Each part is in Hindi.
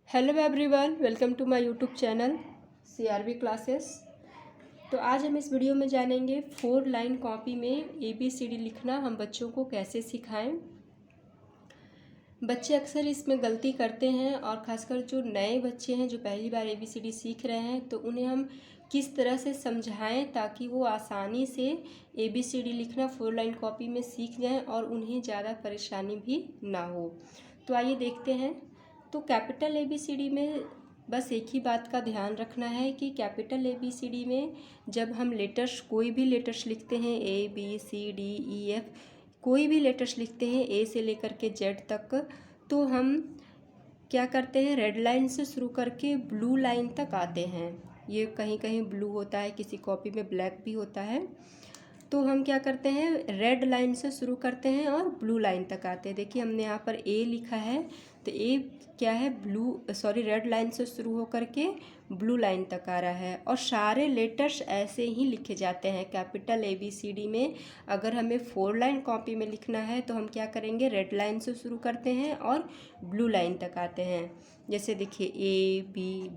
Hello everyone, welcome to my YouTube channel CRV classes. तो आज हम इस वीडियो में जानेंगे 4 लाइन कॉपी में ABCD लिखना हम बच्चों को कैसे सिखाएं। बच्चे अक्सर इसमें गलती करते हैं और ख़ासकर जो नए बच्चे हैं जो पहली बार ABCD सीख रहे हैं तो उन्हें हम किस तरह से समझाएं ताकि वो आसानी से ABCD लिखना 4 लाइन कॉपी में सीख जाएं और उन्हें ज़्यादा परेशानी भी ना हो। तो आइए देखते हैं। तो कैपिटल ABCD में बस एक ही बात का ध्यान रखना है कि कैपिटल ABCD में जब हम लेटर्स कोई भी लेटर्स लिखते हैं ABCDEF कोई भी लेटर्स लिखते हैं A से लेकर के Z तक, तो हम क्या करते हैं रेड लाइन से शुरू करके ब्लू लाइन तक आते हैं। ये कहीं कहीं ब्लू होता है, किसी कॉपी में ब्लैक भी होता है। तो हम क्या करते हैं रेड लाइन से शुरू करते हैं और ब्लू लाइन तक आते हैं। देखिए हमने यहाँ पर A लिखा है तो A क्या है रेड लाइन से शुरू होकर के ब्लू लाइन तक आ रहा है और सारे लेटर्स ऐसे ही लिखे जाते हैं कैपिटल ABCD में। अगर हमें 4 लाइन कॉपी में लिखना है तो हम क्या करेंगे रेड लाइन से शुरू करते हैं और ब्लू लाइन तक आते हैं। जैसे देखिए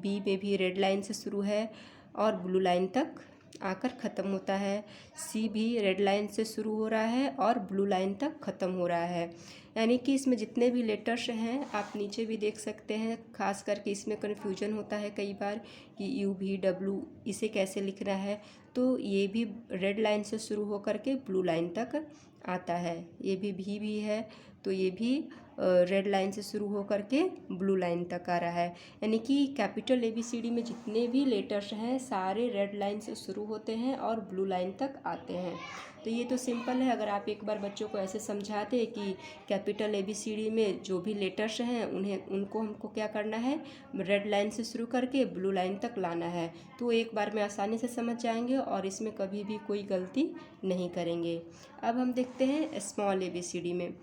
B में भी रेड लाइन से शुरू है और ब्लू लाइन तक आकर ख़त्म होता है। C भी रेड लाइन से शुरू हो रहा है और ब्लू लाइन तक ख़त्म हो रहा है। यानी कि इसमें जितने भी लेटर्स हैं आप नीचे भी देख सकते हैं। खास करके इसमें कन्फ्यूजन होता है कई बार कि UVW इसे कैसे लिखना है, तो ये भी रेड लाइन से शुरू होकर के ब्लू लाइन तक आता है। ये भी है तो ये भी रेड लाइन से शुरू होकर के ब्लू लाइन तक आ रहा है। यानी कि कैपिटल ABCD में जितने भी लेटर्स हैं सारे रेड लाइन से शुरू होते हैं और ब्लू लाइन तक आते हैं। तो ये तो सिंपल है। अगर आप एक बार बच्चों को ऐसे समझाते कि कैपिटल ABCD में जो भी लेटर्स हैं उनको हमको क्या करना है रेड लाइन से शुरू करके ब्लू लाइन तक लाना है, तो एक बार में आसानी से समझ जाएंगे और इसमें कभी भी कोई गलती नहीं करेंगे। अब हम देखते हैं स्मॉल ABCD में।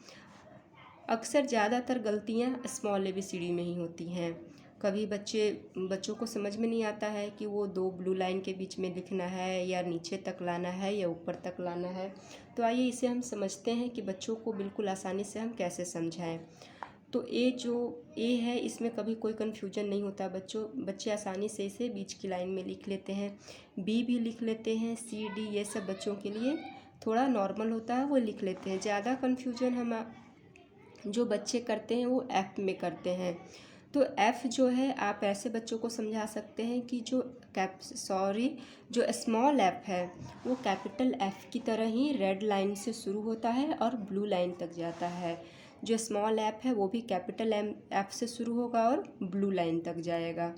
अक्सर ज़्यादातर गलतियाँ स्मॉल ABCD में ही होती हैं। कभी बच्चों को समझ में नहीं आता है कि वो 2 ब्लू लाइन के बीच में लिखना है या नीचे तक लाना है या ऊपर तक लाना है। तो आइए इसे हम समझते हैं कि बच्चों को बिल्कुल आसानी से हम कैसे समझाएं। तो A है इसमें कभी कोई कन्फ्यूजन नहीं होता। बच्चे आसानी से इसे बीच की लाइन में लिख लेते हैं। B भी लिख लेते हैं, C D ये सब बच्चों के लिए थोड़ा नॉर्मल होता है, वो लिख लेते हैं। ज़्यादा कन्फ्यूजन हम जो बच्चे करते हैं वो F में करते हैं। तो F जो है आप ऐसे बच्चों को समझा सकते हैं कि जो स्मॉल F है वो कैपिटल F की तरह ही रेड लाइन से शुरू होता है और ब्लू लाइन तक जाता है। जो स्मॉल F है वो भी कैपिटल F से शुरू होगा और ब्लू लाइन तक जाएगा।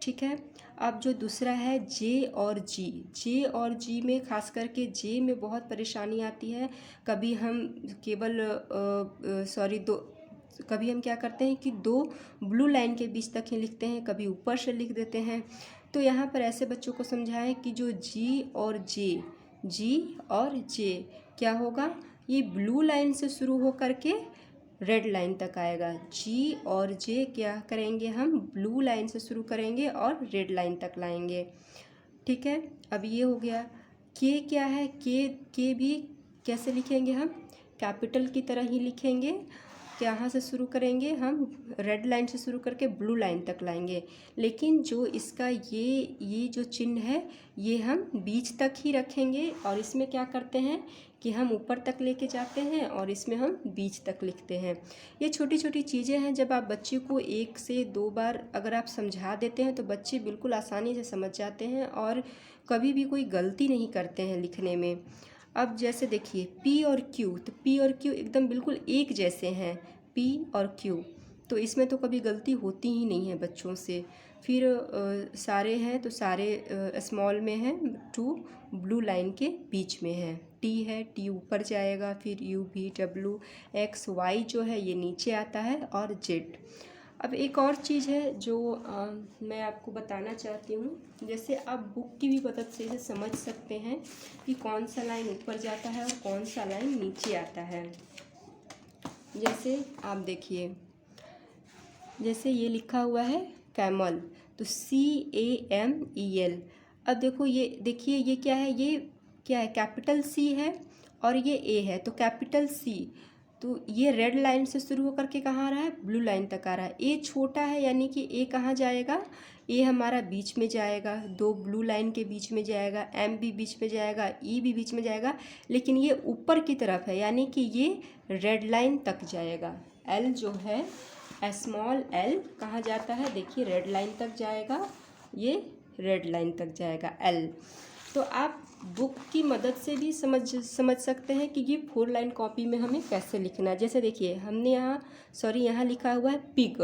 ठीक है। अब जो दूसरा है J और G में खास करके J में बहुत परेशानी आती है। कभी हम कभी हम क्या करते हैं कि 2 ब्लू लाइन के बीच तक ही लिखते हैं, कभी ऊपर से लिख देते हैं। तो यहाँ पर ऐसे बच्चों को समझाएं कि जो G और J क्या होगा, ये ब्लू लाइन से शुरू होकर के रेड लाइन तक आएगा। G और J क्या करेंगे हम ब्लू लाइन से शुरू करेंगे और रेड लाइन तक लाएंगे। ठीक है। अब ये हो गया। K क्या है, K भी कैसे लिखेंगे हम कैपिटल की तरह ही लिखेंगे। यहाँ से शुरू करेंगे हम रेड लाइन से शुरू करके ब्लू लाइन तक लाएंगे, लेकिन जो इसका ये जो चिन्ह है ये हम बीच तक ही रखेंगे और इसमें क्या करते हैं कि हम ऊपर तक लेके जाते हैं और इसमें हम बीच तक लिखते हैं। ये छोटी छोटी चीज़ें हैं, जब आप बच्चे को 1 से 2 बार अगर आप समझा देते हैं तो बच्चे बिल्कुल आसानी से समझ जाते हैं और कभी भी कोई गलती नहीं करते हैं लिखने में। अब जैसे देखिए P और Q, तो P और Q एकदम बिल्कुल एक जैसे हैं, P और Q, तो इसमें तो कभी गलती होती ही नहीं है बच्चों से। फिर सारे हैं तो सारे स्मॉल में हैं, 2 ब्लू लाइन के बीच में है। T है, T ऊपर जाएगा, फिर U V W X Y जो है ये नीचे आता है और Z। अब एक और चीज़ है जो मैं आपको बताना चाहती हूँ। जैसे आप बुक की भी मदद से इसे समझ सकते हैं कि कौन सा लाइन ऊपर जाता है और कौन सा लाइन नीचे आता है। जैसे आप देखिए, जैसे ये लिखा हुआ है कैमल, तो CAMEL। अब देखो ये देखिए ये क्या है कैपिटल C है और ये A है, तो कैपिटल C, तो ये रेड लाइन से शुरू होकर के कहाँ आ रहा है, ब्लू लाइन तक आ रहा है। ए छोटा है यानी कि ए कहाँ जाएगा, ए हमारा बीच में जाएगा, दो ब्लू लाइन के बीच में जाएगा, एम भी बीच में जाएगा, ई भी बीच में जाएगा, लेकिन ये ऊपर की तरफ है यानी कि ये रेड लाइन तक जाएगा। एल जो है, स्मॉल एल कहाँ जाता है, देखिए रेड लाइन तक जाएगा, ये रेड लाइन तक जाएगा एल। तो आप बुक की मदद से भी समझ सकते हैं कि ये 4 लाइन कॉपी में हमें कैसे लिखना है। जैसे देखिए हमने यहाँ लिखा हुआ है पिग,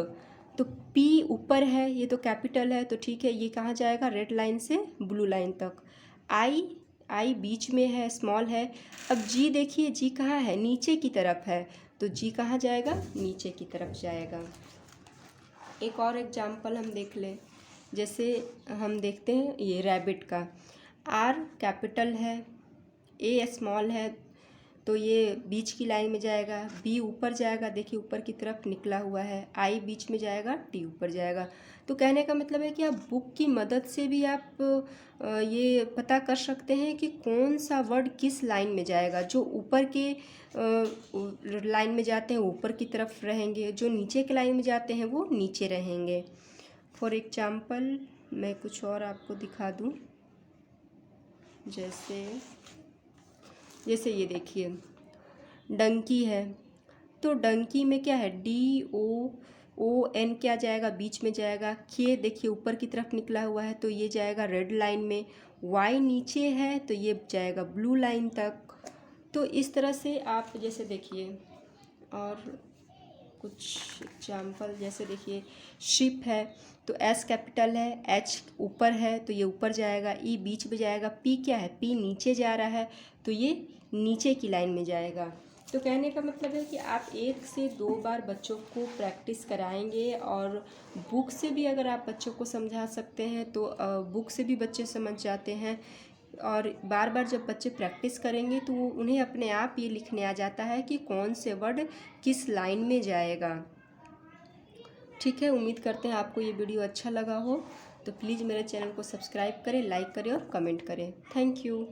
तो पी ऊपर है, ये तो कैपिटल है तो ठीक है, ये कहाँ जाएगा, रेड लाइन से ब्लू लाइन तक। आई बीच में है, स्मॉल है। अब जी देखिए, जी कहाँ है, नीचे की तरफ है, तो जी कहाँ जाएगा, नीचे की तरफ जाएगा। एक और एग्जाम्पल हम देख लें, जैसे हम देखते हैं ये रैबिट का, आर कैपिटल है, ए स्मॉल है, तो ये बीच की लाइन में जाएगा, बी ऊपर जाएगा, देखिए ऊपर की तरफ निकला हुआ है, आई बीच में जाएगा, टी ऊपर जाएगा। तो कहने का मतलब है कि आप बुक की मदद से भी आप ये पता कर सकते हैं कि कौन सा वर्ड किस लाइन में जाएगा। जो ऊपर के लाइन में जाते हैं वो ऊपर की तरफ रहेंगे, जो नीचे के लाइन में जाते हैं वो नीचे रहेंगे। फॉर एग्जाम्पल मैं कुछ और आपको दिखा दूँ, जैसे ये देखिए डंकी है, तो डंकी में क्या है, DOON क्या जाएगा, बीच में जाएगा। के देखिए ऊपर की तरफ निकला हुआ है तो ये जाएगा रेड लाइन में, वाई नीचे है तो ये जाएगा ब्लू लाइन तक। तो इस तरह से आप जैसे देखिए और कुछ एग्जाम्पल, जैसे देखिए शिप है तो एस कैपिटल है, एच ऊपर है तो ये ऊपर जाएगा, ई बीच में जाएगा, पी क्या है, पी नीचे जा रहा है तो ये नीचे की लाइन में जाएगा। तो कहने का मतलब है कि आप 1 से 2 बार बच्चों को प्रैक्टिस कराएंगे, और बुक से भी अगर आप बच्चों को समझा सकते हैं तो बुक से भी बच्चे समझ जाते हैं। और बार बार जब बच्चे प्रैक्टिस करेंगे तो उन्हें अपने आप ये लिखने आ जाता है कि कौन से वर्ड किस लाइन में जाएगा। ठीक है, उम्मीद करते हैं आपको ये वीडियो अच्छा लगा हो, तो प्लीज़ मेरे चैनल को सब्सक्राइब करें, लाइक करें और कमेंट करें। Thank you.